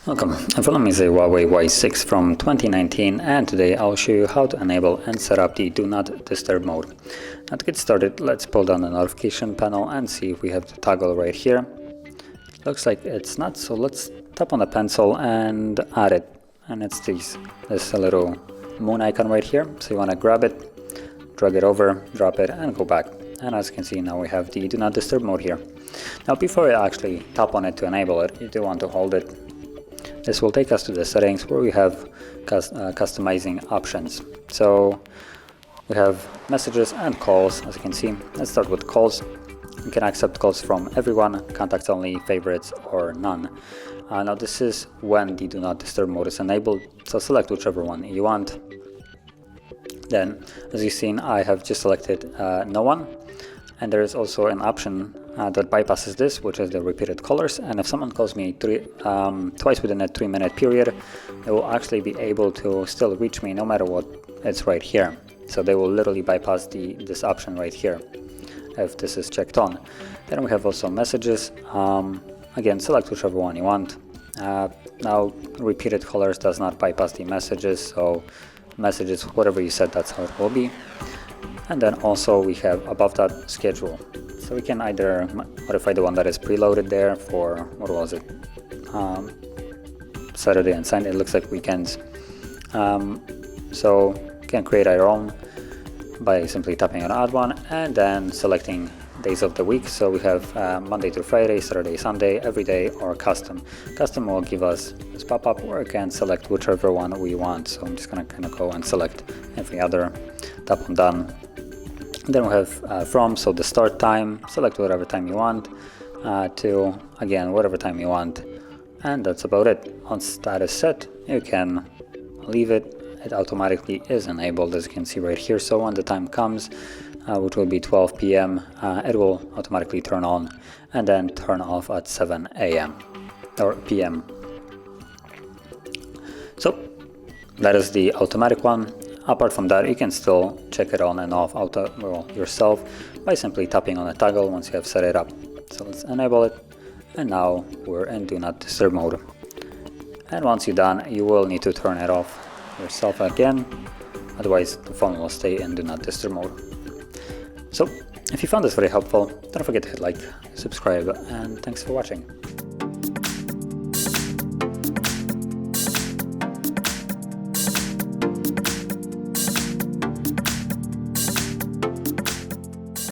Welcome, in front of me is a Huawei Y6 from 2019, and today I'll show you how to enable and set up the Do Not Disturb mode. Now to get started, let's pull down the notification panel and see if we have the toggle right here. Looks like it's not, so let's tap on the pencil and add it. And it's this little moon icon right here. So you want to grab it, drag it over, drop it, and go back. And as you can see, now we have the Do Not Disturb mode here. Now before you actually tap on it to enable it, you do want to hold it. This will take us to the settings where we have customizing options. So we have messages and calls, as you can see. Let's start with calls. You can accept calls from everyone, contacts only, favorites, or none. Now this is when the Do Not Disturb mode is enabled, so select whichever one you want. Then, as you've seen, I have just selected no one, and there is also an option that bypasses this, which is the repeated callers. And if someone calls me twice within a 3-minute period, they will actually be able to still reach me no matter what. It's right here. So they will literally bypass this option right here if this is checked on. Then we have also messages. Again, select whichever one you want. Now repeated callers does not bypass the messages, so messages, whatever you set, that's how it will be. And then also we have above that schedule. So we can either modify the one that is preloaded there for, what was it, Saturday and Sunday. It looks like weekends. So we can create our own by simply tapping on add one and then selecting days of the week. So we have Monday through Friday, Saturday, Sunday, every day, or custom. Custom will give us this pop-up where we can select whichever one we want. So I'm just going to kind of go and select every other, tap on done. Then we have from, so the start time, select whatever time you want, to, again, whatever time you want. And that's about it. Once that is set, you can leave it. It automatically is enabled, as you can see right here. So when the time comes, which will be 12 p.m., it will automatically turn on and then turn off at 7 a.m. or p.m. So that is the automatic one. Apart from that, you can still check it on and off yourself by simply tapping on the toggle once you have set it up. So let's enable it, and now we're in Do Not Disturb mode. And once you're done, you will need to turn it off yourself again, otherwise the phone will stay in Do Not Disturb mode. So if you found this very helpful, don't forget to hit like, subscribe, and thanks for watching.